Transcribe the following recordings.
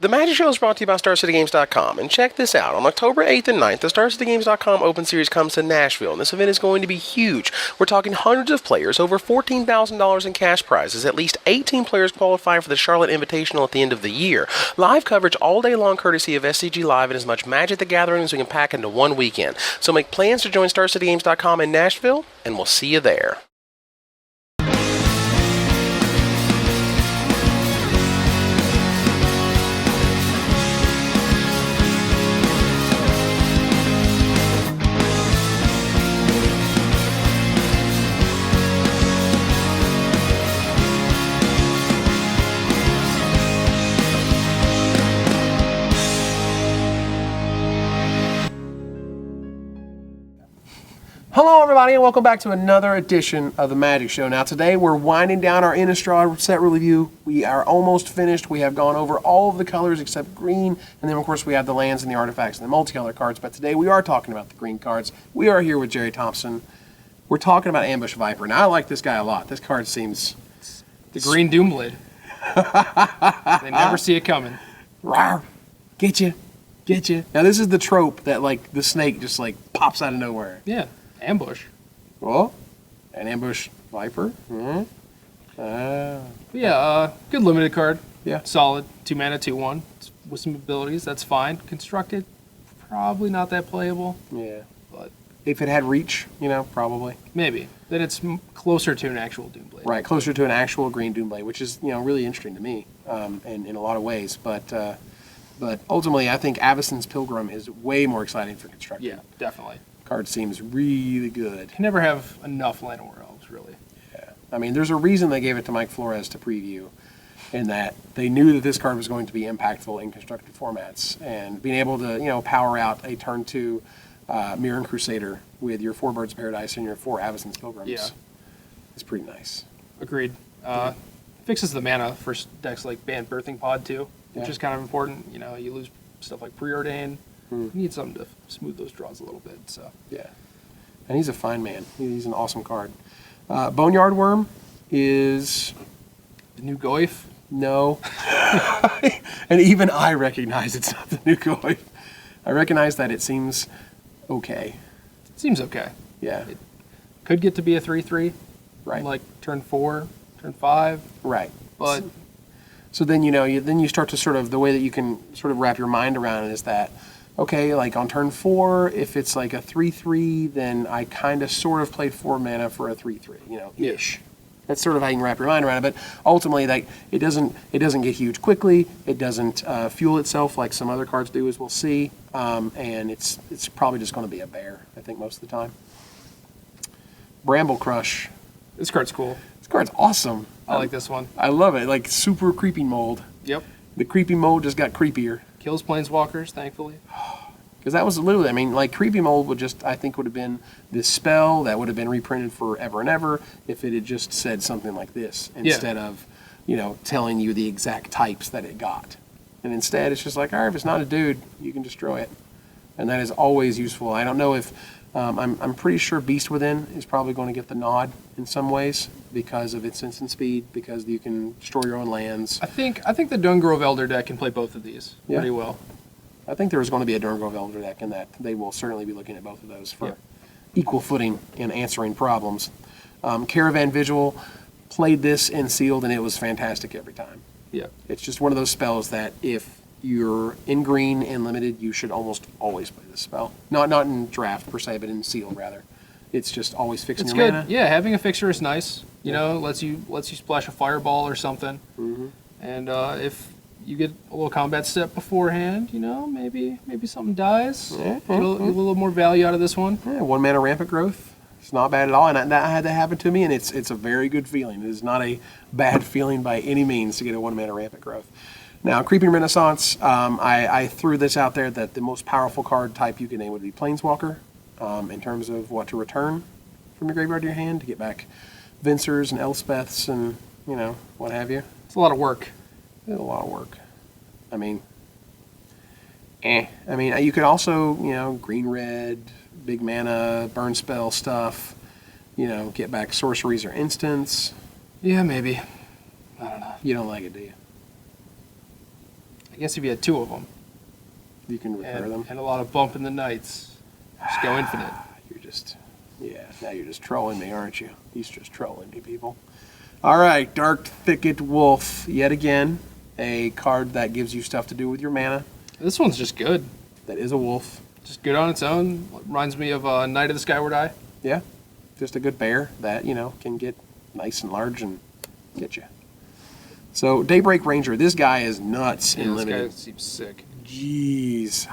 The Magic Show is brought to you by StarCityGames.com, and check this out. On October 8th and 9th, the StarCityGames.com Open Series comes to Nashville, and this event is going to be huge. We're talking hundreds of players, over $14,000 in cash prizes, at least 18 players qualify for the Charlotte Invitational at the end of the year. Live coverage all day long courtesy of SCG Live, and as much Magic the Gathering as we can pack into one weekend. So make plans to join StarCityGames.com in Nashville, and we'll see you there. Hello everybody and welcome back to another edition of the Magic Show. Now today we're winding down our Innistrad set review. We are almost finished. We have gone over all of the colors except green, and then of course we have the lands and the artifacts and the multicolor cards, but today we are talking about the green cards. We are here with Gerry Thompson. We're talking about Ambush Viper. Now I like this guy a lot. This card seems... The green Doomblade. They never see it coming. Rawr. Get you. Get you. Now this is the trope that like the snake just like pops out of nowhere. Yeah. Ambush. Well, an Ambush Viper. Mm-hmm. Good limited card. Yeah. Solid. 2 mana, 2/1. With some abilities, that's fine. Constructed, probably not that playable. Yeah. But if it had reach, probably. maybe. Then it's closer to an actual Doomblade. Right, closer to an actual green Doomblade, which is, really interesting to me in a lot of ways. But ultimately, I think Avacyn's Pilgrim is way more exciting for constructed. Yeah, definitely. Card seems really good. Can never have enough Llanowar Elves, really. Yeah. I mean, there's a reason they gave it to Mike Flores to preview, in that they knew that this card was going to be impactful in constructed formats. And being able to, power out a turn 2 Mirran Crusader with your 4 Birds of Paradise and your 4 Avacyn's Pilgrims is pretty nice. Agreed. Fixes the mana for decks like Banned Birthing Pod, too, which is kind of important. You lose stuff like Preordain. You need something to smooth those draws a little bit. So yeah, and he's a fine man. He's an awesome card. Boneyard Worm is the new Goyf. No, and even I recognize it's not the new Goyf. I recognize that it seems okay. It seems okay. Yeah, it could get to be a 3/3. Right. Like turn 4, turn 5. Right. But so then you start to sort of, the way that you can sort of wrap your mind around it is that, okay, like on turn 4, if it's like a 3/3, then I kind of sort of played 4 mana for a 3/3, ish. That's sort of how you can wrap your mind around it. But ultimately, like it doesn't get huge quickly. It doesn't fuel itself like some other cards do, as we'll see. And it's probably just going to be a bear, I think, most of the time. Bramble Crush. This card's cool. This card's awesome. I like this one. I love it. Like super creeping mold. Yep. The creepy mold just got creepier. Kills planeswalkers, thankfully. Because that was literally, like creepy mold would have been this spell that would have been reprinted forever and ever if it had just said something like this instead of, telling you the exact types that it got. And instead, it's just like, all right, if it's not a dude, you can destroy it. And that is always useful. I don't know if, I'm pretty sure Beast Within is probably going to get the nod in some ways because of its instant speed, because you can destroy your own lands. I think the Dungrove Elder deck can play both of these pretty well. I think there is going to be a Dungrove Elder deck, and that they will certainly be looking at both of those for equal footing in answering problems. Caravan Vigil played this in Sealed, and it was fantastic every time. Yeah. It's just one of those spells that if you're in green and limited, you should almost always play this spell. Not in draft per se, but in Sealed rather. It's just always fixing it's your good. mana. Yeah, having a fixer is nice. Lets you splash a fireball or something. Mm-hmm. And if you get a little combat step beforehand, maybe something dies. Yeah. Get a little more value out of this one. Yeah, 1 mana Rampant Growth. It's not bad at all, and that had to happen to me, and it's a very good feeling. It is not a bad feeling by any means to get a 1 mana Rampant Growth. Now, Creeping Renaissance, I threw this out there that the most powerful card type you can name would be Planeswalker, in terms of what to return from your graveyard to your hand to get back Vincers and Elspeths and, what have you. It's a lot of work. It's a lot of work. I mean, you could also, green-red, big mana, burn spell stuff, get back sorceries or instants. Yeah, maybe. I don't know. You don't like it, do you? I guess if you had 2 of them You can repair them. and a lot of bump in the nights, just go infinite. Now you're just trolling me, aren't you? He's just trolling me, people. All right, Dark Thicket Wolf, yet again, a card that gives you stuff to do with your mana. This one's just good. That is a wolf. Just good on its own. Reminds me of Knight of the Skyward Eye. Yeah, just a good bear that, can get nice and large and get you. So, Daybreak Ranger, this guy is nuts in limited. This guy seems sick. Jeez,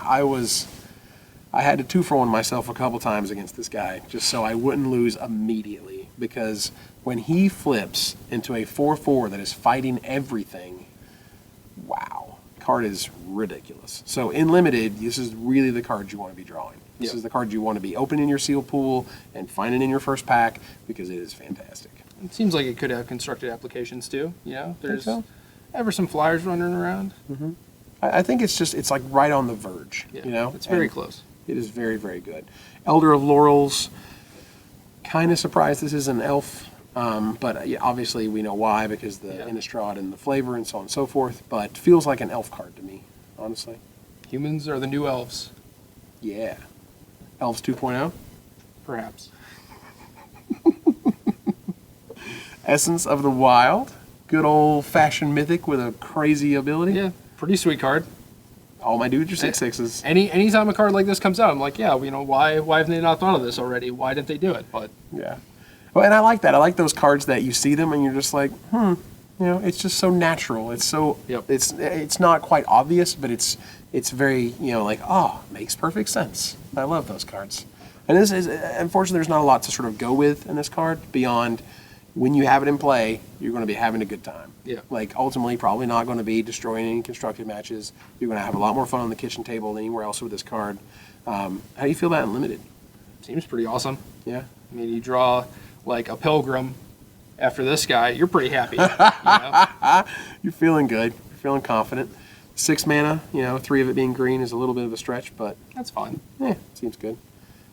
I had to 2-for-1 myself a couple times against this guy, just so I wouldn't lose immediately. Because when he flips into a 4/4 that is fighting everything, wow, card is ridiculous. So in limited, this is really the card you want to be drawing. This is the card you want to be opening your seal pool and finding in your first pack because it is fantastic. It seems like it could have constructed applications too. There's ever some flyers running around. Mm-hmm. I think it's like right on the verge. Yeah, it's very close. It is very, very good. Elder of Laurels, kind of surprised this is an elf, but obviously we know why because the Innistrad and the flavor and so on and so forth, but feels like an elf card to me, honestly. Humans are the new elves. Yeah. Elves 2.0? Perhaps. Essence of the Wild, good old-fashioned mythic with a crazy ability. Yeah, pretty sweet card. All my dudes are 6/6s. Anytime a card like this comes out, I'm like, why have they not thought of this already? Why didn't they do it? But yeah. Well, and I like that. I like those cards that you see them and you're just like, it's just so natural. It's so it's not quite obvious, but it's very, makes perfect sense. I love those cards. And this is unfortunately there's not a lot to sort of go with in this card beyond when you have it in play, you're going to be having a good time. Yeah. Like, ultimately, probably not going to be destroying any constructed matches. You're going to have a lot more fun on the kitchen table than anywhere else with this card. How do you feel about Unlimited? Seems pretty awesome. Yeah. I mean, you draw like a pilgrim after this guy, you're pretty happy. You're feeling good. You're feeling confident. 6 mana, 3 of it being green is a little bit of a stretch, but that's fine. Seems good.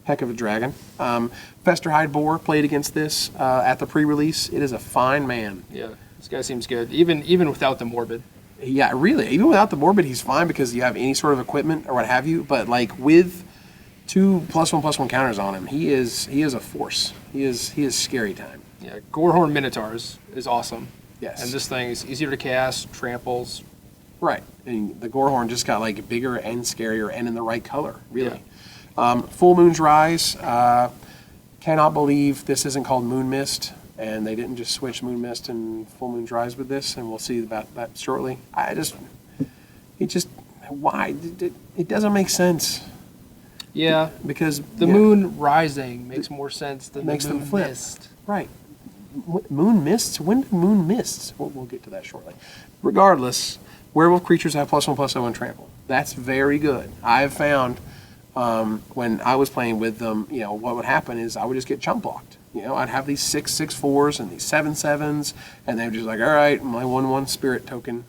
Heck of a dragon. Festerhide Boar played against this at the pre-release. It is a fine man. Yeah, this guy seems good, even without the morbid. Yeah, really. Even without the morbid, he's fine because you have any sort of equipment or what have you. But like with 2 +1/+1 counters on him, he is a force. He is scary time. Yeah, Gorehorn Minotaurs is awesome. Yes. And this thing is easier to cast, tramples. Right. And the Gorehorn just got like bigger and scarier and in the right color, really. Yeah. Full Moon's Rise. Cannot believe this isn't called Moon Mist, and they didn't just switch Moon Mist and Full Moon's Rise with this, and we'll see about that shortly. Why? It doesn't make sense. Yeah. Because the moon rising makes more sense than makes the moon them flip. mist. Right. Moon mists? When did moon mists? We'll get to that shortly. Regardless, werewolf creatures have +1/+0 and trample. That's very good. I have found when I was playing with them, what would happen is I would just get chump blocked. I'd have these 6/6/4s and these 7/7s, and they were just like, all right, my 1/1 spirit token,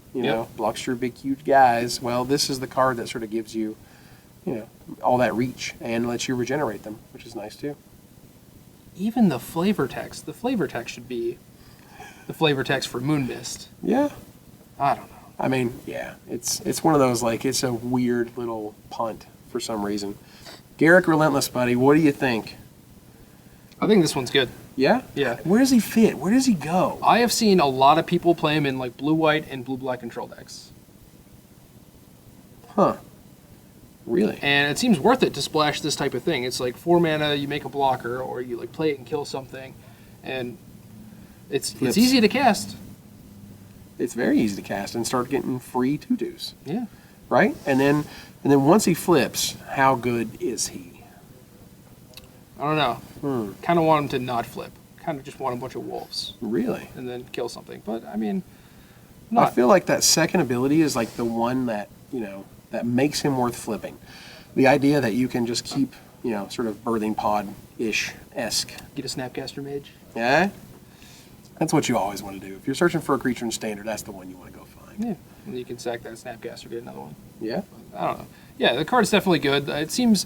blocks your big, huge guys. Well, this is the card that sort of gives you, all that reach and lets you regenerate them, which is nice too. Even the flavor text. The flavor text should be the flavor text for Moon Mist. Yeah. I don't know. I mean, yeah, it's one of those, like, it's a weird little punt for some reason. Garrick Relentless, buddy, what do you think? I think this one's good. Yeah? Yeah. Where does he fit? Where does he go? I have seen a lot of people play him in like blue-white and blue-black control decks. Huh. Really? And it seems worth it to splash this type of thing. It's like 4 mana, you make a blocker, or you like play it and kill something, and it's easy to cast. It's very easy to cast and start getting free 2/2s. Yeah. Right? And then once he flips, how good is he? I don't know. Kind of want him to not flip. Kind of just want a bunch of wolves. Really? And then kill something. But I mean, I feel like that second ability is like the one that, that makes him worth flipping. The idea that you can just keep, sort of birthing pod-ish-esque. Get a Snapcaster Mage. Yeah? That's what you always want to do. If you're searching for a creature in Standard, that's the one you want to go find. Yeah. And you can sack that Snapcaster, get another one. Yeah? But I don't know. Yeah, the card's definitely good. It seems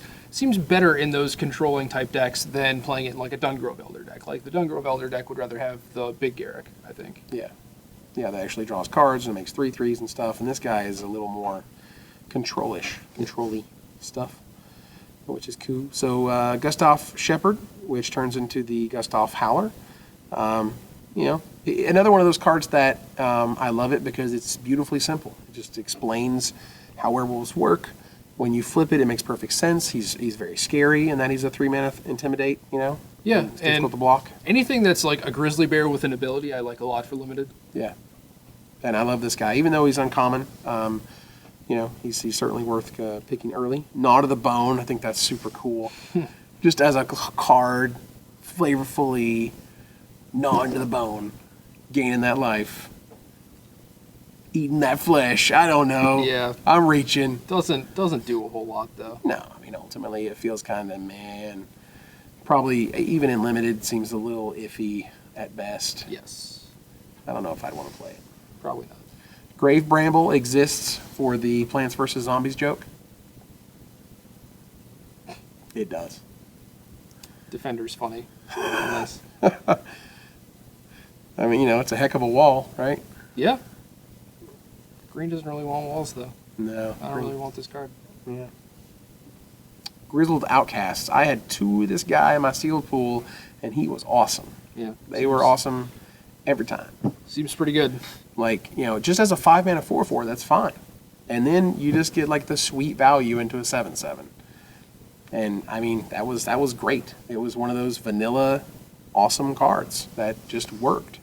better in those controlling type decks than playing it in like a Dungrove Elder deck. Like the Dungrove Elder deck would rather have the big Garrick, I think. Yeah. Yeah, that actually draws cards and makes 3/3s and stuff. And this guy is a little more control-y stuff, which is cool. So Gustav Shepard, which turns into the Gustav Howler. Another one of those cards that I love it because it's beautifully simple. It just explains how werewolves work. When you flip it, it makes perfect sense. He's very scary, and that he's a 3-mana intimidate. Yeah, it's difficult to block. Anything that's like a grizzly bear with an ability, I like a lot for limited. Yeah, and I love this guy, even though he's uncommon. He's certainly worth picking early. Gnaw to the Bone, I think that's super cool. Just as a card, flavorfully gnawing to the bone, gaining that life, eating that flesh. I don't know. Yeah, I'm reaching. Doesn't do a whole lot though. No, I mean ultimately it feels kind of man. Probably even in limited seems a little iffy at best. Yes. I don't know if I'd want to play it. Probably not. Grave Bramble exists for the Plants vs. Zombies joke. It does. Defender's funny. Nice. I mean, it's a heck of a wall, right? Yeah. Green doesn't really want walls though. No. I don't really want this card. Yeah. Grizzled Outcasts. I had 2 of this guy in my sealed pool, and he was awesome. Yeah. They were awesome every time. Seems pretty good. Like, just as a 5-mana 4/4, that's fine. And then you just get like the sweet value into a 7/7. And I mean, that was great. It was one of those vanilla awesome cards that just worked.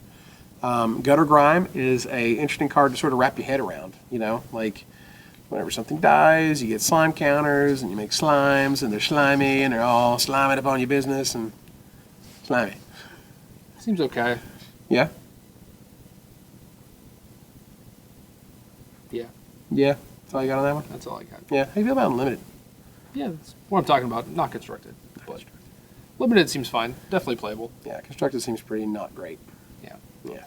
Gutter Grime is a interesting card to sort of wrap your head around. Like whenever something dies, you get slime counters, and you make slimes, and they're slimy, and they're all sliming upon your business, and slimy. Seems okay. Yeah? Yeah. Yeah? That's all you got on that one? That's all I got. Yeah. How do you feel about Unlimited? Yeah, that's what I'm talking about. Not constructed. But limited seems fine. Definitely playable. Yeah, Constructed seems pretty not great. Yeah. Yeah.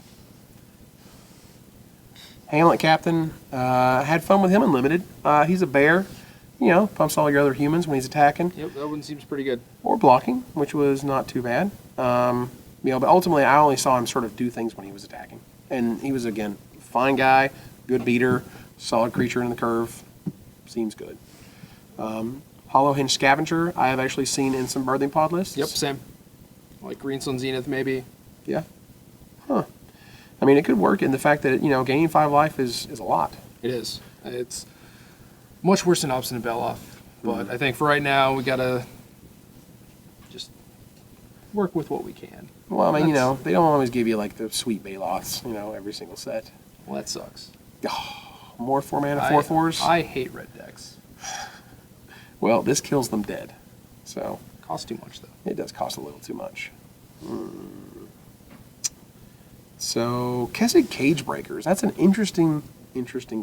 Hamlet Captain, had fun with him Unlimited. He's a bear. Pumps all your other humans when he's attacking. Yep, that one seems pretty good. Or blocking, which was not too bad. But ultimately I only saw him sort of do things when he was attacking. And he was, again, fine guy, good beater, solid creature in the curve. Seems good. Hollow Hinge Scavenger, I have actually seen in some Birthing Pod lists. Yep, same. Like Green Sun Zenith, maybe. Yeah. Huh. I mean, it could work in the fact that, gaining 5 life is a lot. It is. It's much worse than Obstinate Beloff. But I think for right now, we got to just work with what we can. Well, I mean, they don't always give you, like, the sweet Baloths, every single set. Well, that sucks. Oh, more 4-mana 4/4s? I hate red decks. Well, this kills them dead. So, Costs too much, though. it does cost a little too much. So, Keswick Cage Breakers. That's an interesting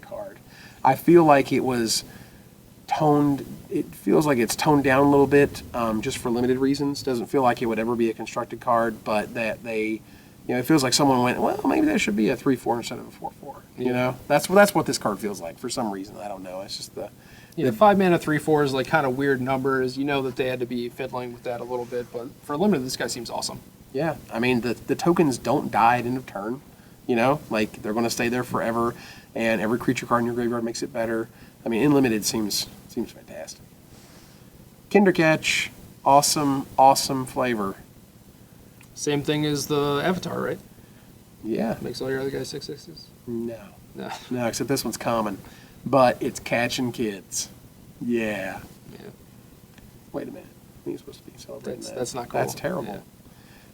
card. I feel like it was it feels like it's toned down a little bit just for limited reasons. Doesn't feel like it would ever be a constructed card, but that they, it feels like someone went, well, maybe that should be a 3/4 instead of a 4/4. That's what this card feels like for some reason. I don't know. It's just the 5-mana 3/4 is like kind of weird numbers. That they had to be fiddling with that a little bit, but for limited, this guy seems awesome. Yeah, I mean the tokens don't die at end of turn. Like they're going to stay there forever, and every creature card in your graveyard makes it better. I mean, in limited seems fantastic. Kindercatch, awesome flavor. Same thing as the Avatar, right? Yeah. Makes all your other guys 6/6s? No, No. except this one's common, but it's catching kids. Yeah. Yeah. Wait a minute. You're supposed to be celebrating that. That's not cool. That's terrible. Yeah.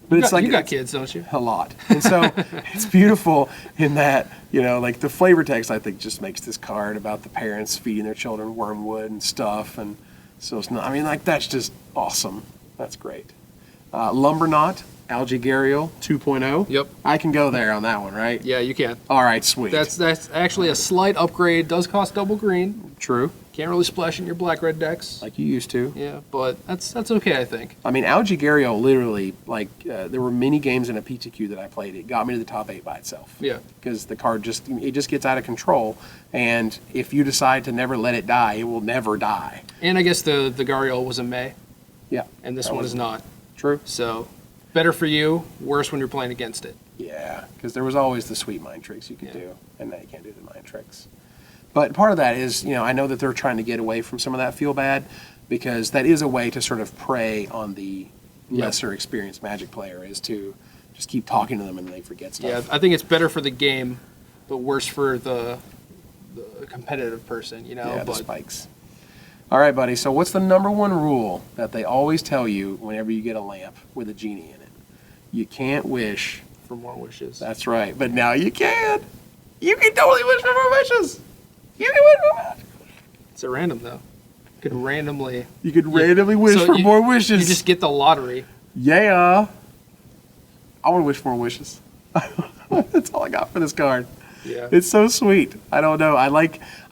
But You got kids, don't you? A lot. And so it's beautiful in that, like the flavor text, I think, just makes this card about the parents feeding their children wormwood and stuff. And so it's not, that's just awesome. That's great. Lumberknot, Algae Gariel 2.0. Yep. I can go there on that one, right? Yeah, you can. All right, sweet. That's actually a slight upgrade. Does cost double green. True. Can't really splash in your black-red decks. Like you used to. Yeah, but that's okay, I think. I mean, Algae Gariel literally, there were many games in a PTQ that I played. It got me to the top 8 by itself. Yeah. Because the card just gets out of control, and if you decide to never let it die, it will never die. And I guess the Gariel was a May, Yeah. and this That one was is not. True. So Better for you, worse when you're playing against it. Yeah, because there was always the sweet mind tricks you could do, and now you can't do the mind tricks. But part of that is, I know that they're trying to get away from some of that feel bad, because that is a way to sort of prey on the lesser experienced Magic player, is to just keep talking to them and they forget stuff. Yeah, I think it's better for the game, but worse for the competitive person, Yeah, the but spikes. All right, buddy, so what's the number one rule that they always tell you whenever you get a lamp with a genie in it? You can't wish. for more wishes. That's right, but now you can. You can totally wish for more wishes. You can wish for more. It's at random though. You could randomly. You could randomly wish So for you- more wishes. You just get the lottery. Yeah. I want to wish for more wishes. That's all I got for this card. Yeah. It's so sweet. I don't know. I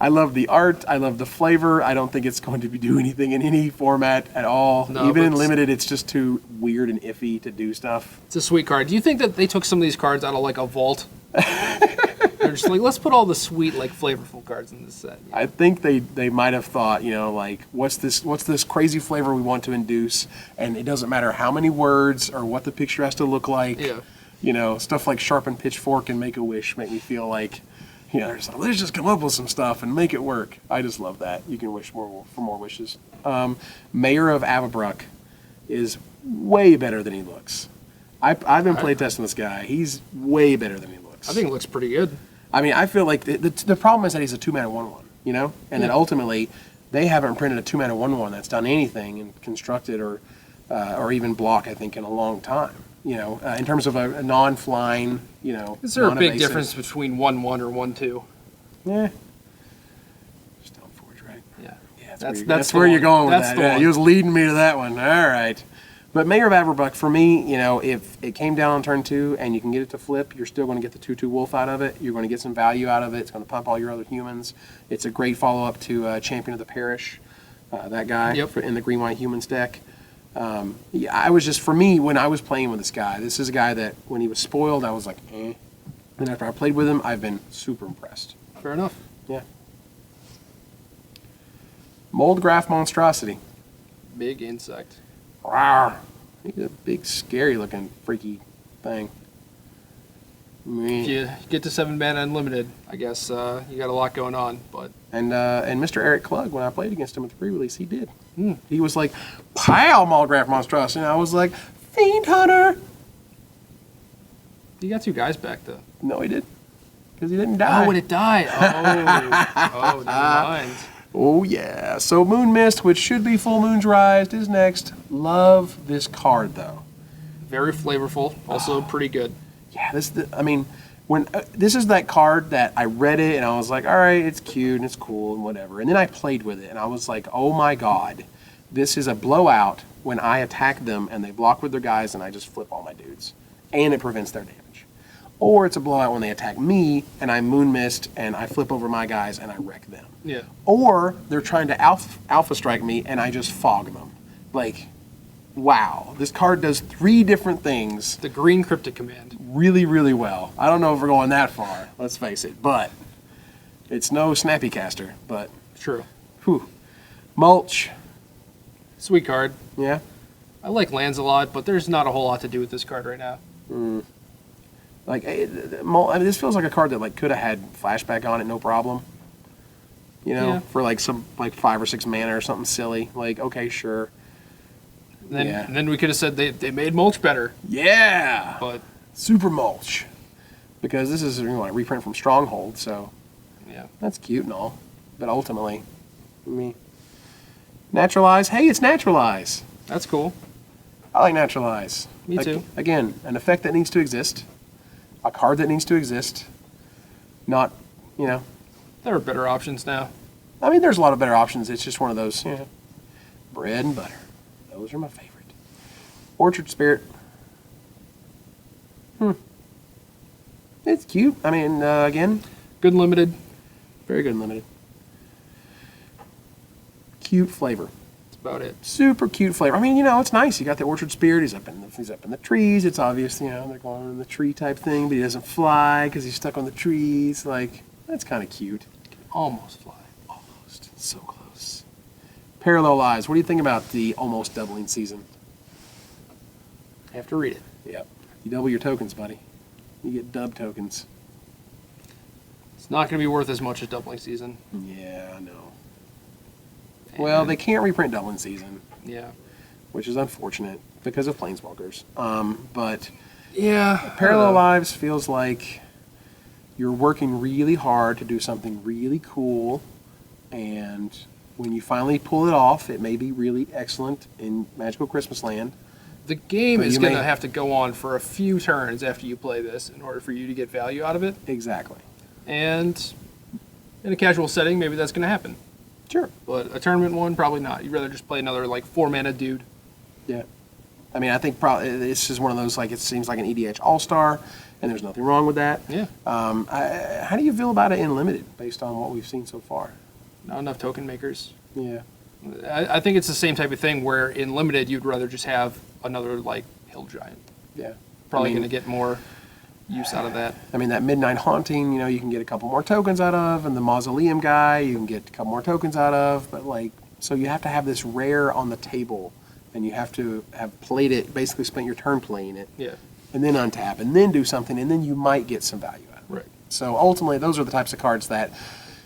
love the art. I love the flavor. I don't think it's going to do anything in any format at all. No, Even but in limited, it's just too weird and iffy to do stuff. It's a sweet card. Do you think that they took some of these cards out of like a vault? They're just like, let's put all the sweet, like flavorful cards in this set. I think they might have thought, like, what's this crazy flavor we want to induce, and it doesn't matter how many words or what the picture has to look like. Yeah. Stuff like sharpen pitchfork and make a wish make me feel like, let's just come up with some stuff and make it work. I just love that. You can wish for more wishes. Mayor of Avabruck is way better than he looks. I've been playtesting this guy. He's way better than he looks. I think it looks pretty good. I mean, I feel like the problem is that he's a 2-mana 1/1, and that ultimately they haven't printed a 2-mana 1/1 that's done anything and constructed or even block, I think, in a long time. In terms of a non-flying, Is there a big non-evasive- difference between 1/1 or 1/2? Yeah. Stoneforge, right? Yeah. Yeah, That's that's the where you're one. going with That's that. the Yeah, one. he was leading me to that one. All right. But Mayor of Avabruck, for me, if it came down on turn 2 and you can get it to flip, you're still going to get the 2/2 wolf out of it. You're going to get some value out of it. It's going to pump all your other humans. It's a great follow-up to Champion of the Parish, that guy in the green-white humans deck. I was just, for me, when I was playing with this guy, this is a guy that when he was spoiled, I was like, eh. And after I played with him, I've been super impressed. Fair enough. Yeah. Moldgraph Monstrosity. Big insect. Rawr. He's a big, scary-looking, freaky thing. If you get to 7 mana unlimited, I guess you got a lot going on. But And Mr. Eric Klug, when I played against him at the pre-release, he did. He was like, "Pow, Moldgraph Monstrosity," and I was like, "Fiend Hunter." you got 2 guys back though. No, he did, because he didn't die. Oh, when it died. Oh, never mind. Oh, yeah. So Moon Mist, which should be Full Moon's Rise, is next. Love this card, though. Very flavorful. Also pretty good. Yeah, when this is that card that I read it and I was like, all right, it's cute and it's cool and whatever. And then I played with it and I was like, oh my god, this is a blowout when I attack them and they block with their guys and I just flip all my dudes. And it prevents their damage. Or it's a blowout when they attack me and I Moon Mist and I flip over my guys and I wreck them. Yeah. Or they're trying to alpha strike me and I just fog them. Like, wow. This card does 3 different things The green cryptic command. really, really well. I don't know if we're going that far, let's face it. But it's no Snappy Caster. But, True. whew. Mulch. Sweet card. Yeah? I like lands a lot, but there's not a whole lot to do with this card right now. Like, this feels like a card that could have had flashback on it, no problem. Yeah. For some 5 or 6 mana or something silly. Like, okay, sure. And then we could have said they made mulch better, Yeah! but Super Mulch. Because this is a reprint from Stronghold, so yeah. that's cute and all. But ultimately, Naturalize. Hey, it's Naturalize. That's cool. I like Naturalize. Me too. Again, an effect that needs to exist. A card that needs to exist. Not, There are better options now. there's a lot of better options. It's just one of those, bread and butter. Those are my favorite. Orchard Spirit. It's cute. Again, Good and limited. very good and limited. Cute flavor. That's about it. Super cute flavor. It's nice. You got the Orchard Spirit. He's up in the trees. It's obvious, they're going in the tree type thing, but he doesn't fly because he's stuck on the trees. That's kind of cute. Almost fly. Almost. So close. Parallel Lives. What do you think about the almost doubling season? You have to read it. Yep. You double your tokens, buddy. You get dub tokens. It's not going to be worth as much as Doubling Season. Yeah, I know. Well, they can't reprint Doubling Season, Yeah. which is unfortunate because of Planeswalkers. But Yeah. Parallel Lives feels like you're working really hard to do something really cool, and when you finally pull it off, it may be really excellent in Magical Christmas Land. The game But is you going to may- have to go on for a few turns after you play this in order for you to get value out of it. Exactly. And in a casual setting, maybe that's going to happen. Sure. But a tournament one, probably not. You'd rather just play another like 4-mana dude. Yeah. I mean, I think probably this is one of those, like, it seems like an EDH All-Star, and there's nothing wrong with that. Yeah. How do you feel about it in Limited, based on what we've seen so far? Not enough token makers. Yeah. I think it's the same type of thing where in Limited you'd rather just have another like Hill Giant. Yeah. Probably I mean, going to get more use out of that. I mean, that Midnight Haunting, you can get a couple more tokens out of, and the Mausoleum guy, you can get a couple more tokens out of, but, like, so you have to have this rare on the table, and you have to have played it, basically spent your turn playing it, Yeah. and then untap, and then do something, and then you might get some value out of it. Right. So ultimately, those are the types of cards that,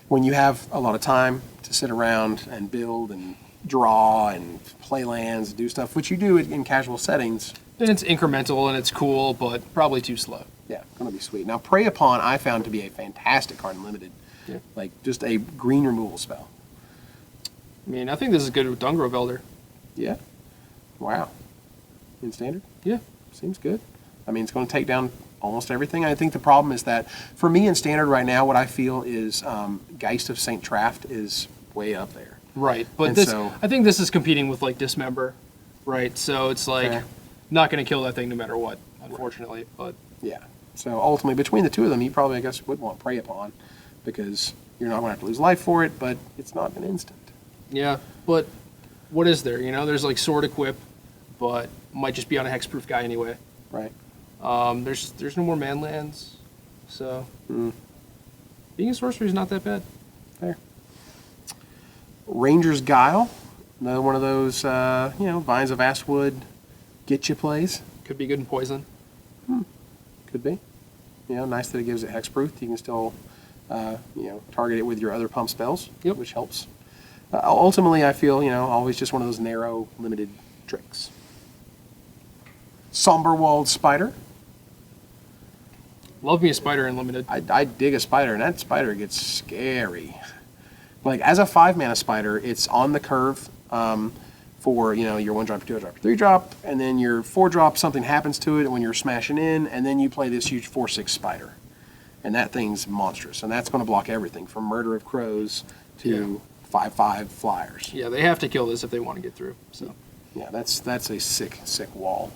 when you have a lot of time to sit around and build and draw and play lands, do stuff, which you do in casual settings, And it's incremental and it's cool, but probably too slow. yeah, going to be sweet. Now, Prey Upon I found to be a fantastic card in Limited. Yeah. Like, just a green removal spell. I mean, I think this is good with Dungrove Elder. Yeah. Wow. In Standard? Yeah. Seems good. I mean, it's going to take down almost everything. I think the problem is that, for me in Standard right now, what I feel is Geist of St. Traft is way up there. Right. But And this, so- I think this is competing with like Dismember, right? So it's like Okay. not going to kill that thing no matter what, unfortunately. But Yeah. So ultimately, between the two of them, you probably, I guess, would want Prey Upon, because you're not going to have to lose life for it, but it's not an instant. yeah. But what is there? There's like Sword Equip, but might just be on a hexproof guy anyway. Right. There's no more manlands, so Mm. being a sorcery is not that bad. Fair. Ranger's Guile. Another one of those, Vines of Astwood get you plays. Could be good in poison. Could be. Nice that it gives it hexproof. You can still, target it with your other pump spells, Yep. which helps. Ultimately, I feel, always just one of those narrow, limited tricks. Somberwald Spider. Love me a spider in limited. I dig a spider, and that spider gets scary. Like, as a 5-mana spider, it's on the curve for, your 1-drop, your 2-drop, your 3-drop, and then your 4-drop, something happens to it when you're smashing in, and then you play this huge 4/6 spider. And that thing's monstrous, and that's going to block everything from Murder of Crows to 5/5 flyers. Yeah, they have to kill this if they want to get through. So Yeah, that's a sick wall,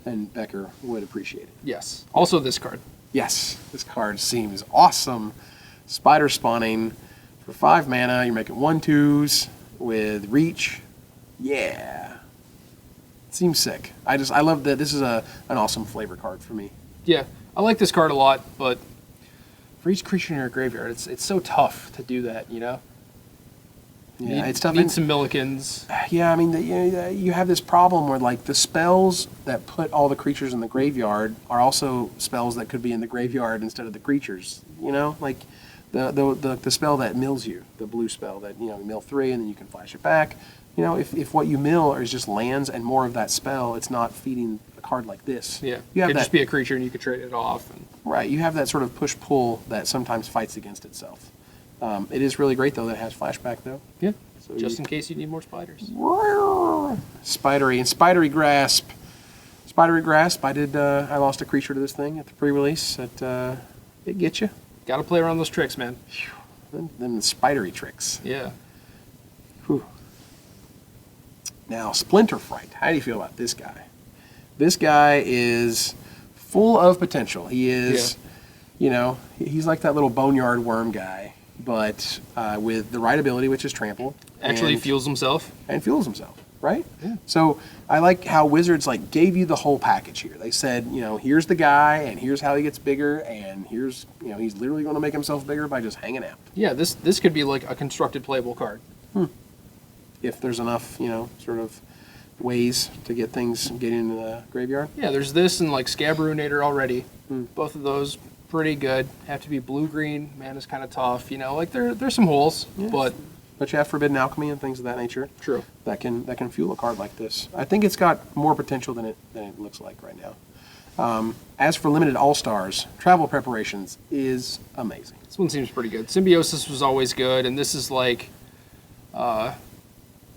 and Becker would appreciate it. yes. Also this card. Yes, this card seems awesome. Spider spawning for 5 mana. You're making 1/2s with reach. Yeah. Seems sick. I love that this is an awesome flavor card for me. Yeah, I like this card a lot, but for each creature in your graveyard, it's so tough to do that. Yeah, Need- it's tough. Need And- some Millikins. Yeah, I mean, you have this problem where, like, the spells that put all the creatures in the graveyard are also spells that could be in the graveyard instead of the creatures. Like the spell that mills you, the blue spell that mill 3 and then you can flash it back. If what you mill is just lands and more of that spell, it's not feeding a card like this. Yeah, you have it'd that just be a creature and you could trade it off. And right. You have that sort of push pull that sometimes fights against itself. It is really great though that it has flashback though. yeah, So just in case you need more spiders. Spidery and Spidery Grasp. Spidery Grasp. I lost a creature to this thing at the pre-release. It gets you. Got to play around those tricks, man. Then the spidery tricks. Yeah. Whew. Now, Splinter Fright. How do you feel about this guy? This guy is full of potential. He is, he's like that little boneyard worm guy, but with the right ability, which is trample. Actually and- fuels himself. and fuels himself, right? Yeah. So I like how Wizards gave you the whole package here. They said, here's the guy, and here's how he gets bigger, and here's, he's literally going to make himself bigger by just hanging out. Yeah, this could be like a constructed playable card. If there's enough, sort of ways to get things getting into the graveyard. Yeah, there's this and like Scab Ruinator already. Both of those pretty good. Have to be blue-green. Mana's kind of tough. You know, like there's some holes, but you have Forbidden Alchemy and things of that nature. True. That can fuel a card like this. I think it's got more potential than it looks like right now. As for limited All-Stars, Travel Preparations is amazing. This one seems pretty good. Symbiosis was always good, and this is like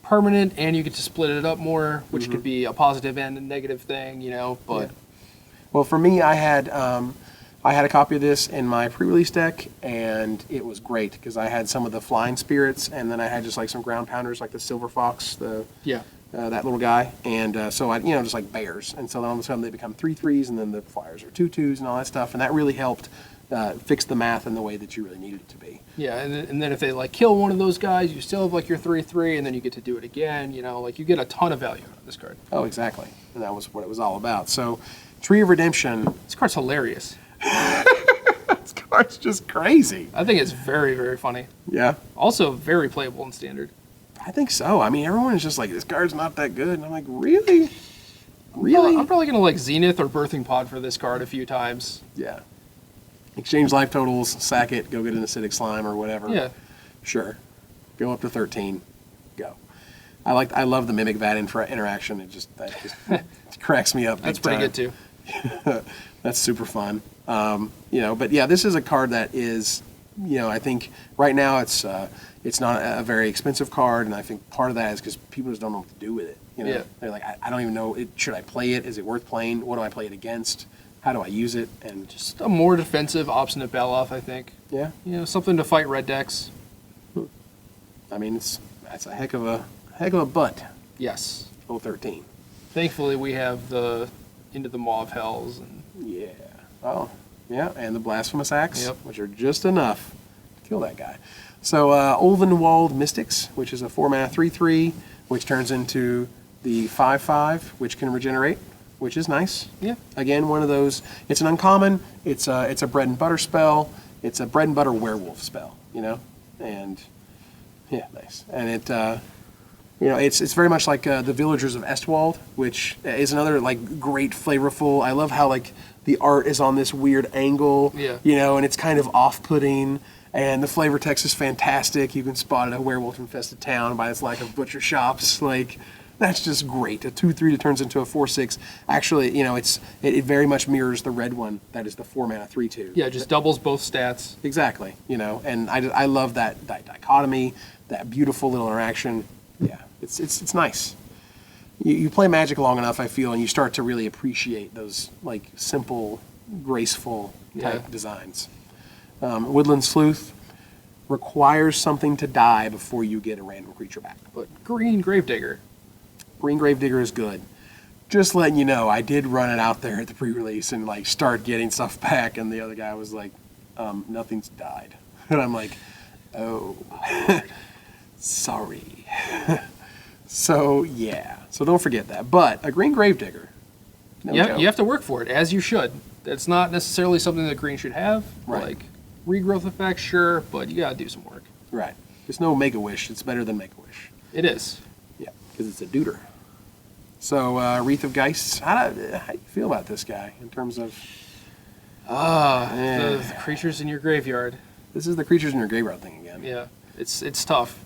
permanent, and you get to split it up more, which could be a positive and a negative thing, you know. But Well, for me, I had a copy of this in my pre-release deck, and it was great because I had some of the flying spirits, and then I had just like some ground pounders, like the Silver Fox, that little guy, and so I, just like bears, and so then all of a sudden they become 3/3s, and then the flyers are 2/2s, and all that stuff, and that really helped fix the math in the way that you really needed it to be. yeah, and then if they like kill one of those guys, you still have like your 3/3, and then you get to do it again. You know, like you get a ton of value out of this card. Oh, exactly, and that was what it was all about. So, Tree of Redemption. This card's hilarious. This card's just crazy. I think it's very, very funny. Yeah. Also very playable in Standard. I think so. I mean, everyone is just like, this card's not that good. And I'm like, really? Really? I'm probably going to like Zenith or Birthing Pod for this card a few times. Yeah. Exchange life totals, sack it, go get an acidic slime or whatever. Yeah. Sure. Go up to 13. Go. I love the Mimic Vat interaction. That just cracks me up. That's pretty good too. That's super fun. But yeah, this is a card that is, I think right now it's not a very expensive card, and I think part of that is because people just don't know what to do with it. Yeah. They're like, I don't even know. Should I play it? Is it worth playing? What do I play it against? How do I use it? And Just a more defensive obstinate Beloff, I think. yeah, Something to fight red decks. I mean, that's a heck of a butt. Yes. 13. Thankfully, we have the Into the Maw of Hells and Yeah. Oh, yeah, and the Blasphemous Axe, Yep. which are just enough to kill that guy. So, Olvenwald Mystics, which is a 4-mana 3/3, which turns into the 5/5, which can regenerate, which is nice. yeah. Again, one of those. It's an uncommon. It's a bread and butter spell. It's a bread and butter werewolf spell. And yeah, nice. And it. It's very much like the Villagers of Estwald, which is another like great flavorful. I love how like the art is on this weird angle. Yeah. And it's kind of off-putting. And the flavor text is fantastic. You can spot it a werewolf-infested town by its lack of butcher shops. Like, that's just great. A 2/3 that turns into a 4/6. Actually, it very much mirrors the red one. That is the 4-mana 3/2. Yeah, just doubles both stats. Exactly. And I love that dichotomy, that beautiful little interaction. Yeah, it's nice. You play Magic long enough, I feel, and you start to really appreciate those like simple, graceful type designs. Woodland Sleuth requires something to die before you get a random creature back. But Green Gravedigger. Green Gravedigger is good. Just letting you know, I did run it out there at the pre-release and like start getting stuff back, and the other guy was like, nothing's died. And I'm like, oh, sorry. So yeah, so don't forget that. But a Green Gravedigger, no Yeah, joke. you have to work for it, as you should. It's not necessarily something that Green should have. Right. Like, regrowth effect, sure, but you gotta do some work. Right. There's no Make-A-Wish. It's better than Make-A-Wish. It is. Yeah, because it's a duder. So, Wreath of Geists, how do you feel about this guy in terms of... The creatures in your graveyard. This is the creatures in your graveyard thing again. Yeah, it's tough.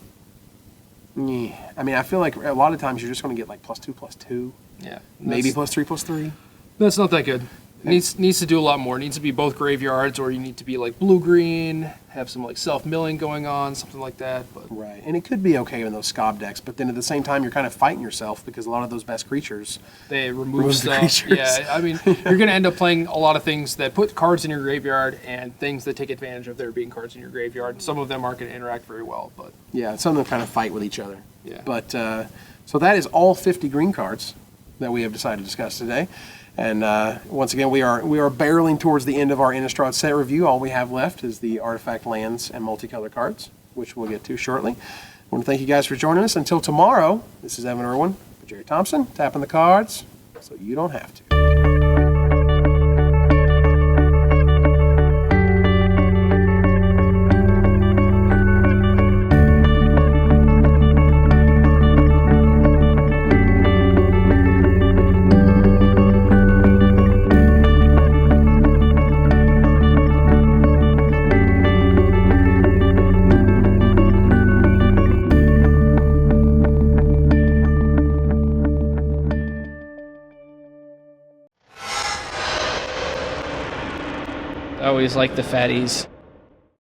Yeah. I mean, I feel like a lot of times you're just going to get like +2/+2, Yeah. maybe +3/+3. That's not that good. It needs to do a lot more. It needs to be both graveyards, or you need to be like blue-green, have some like self-milling going on, something like that. But Right, and it could be okay in those Scob decks, but then at the same time, you're kind of fighting yourself because a lot of those best creatures... they remove Remove the stuff. creatures. Yeah, I mean, you're going to end up playing a lot of things that put cards in your graveyard and things that take advantage of there being cards in your graveyard. Some of them aren't going to interact very well, but Yeah, some of them kind of fight with each other. Yeah. But, so that is all 50 green cards that we have decided to discuss today. And once again, we are barreling towards the end of our Innistrad set review. All we have left is the artifact lands and multicolor cards, which we'll get to shortly. I want to thank you guys for joining us. Until tomorrow, this is Evan Irwin for Gerry Thompson, tapping the cards so you don't have to. I always like the fatties.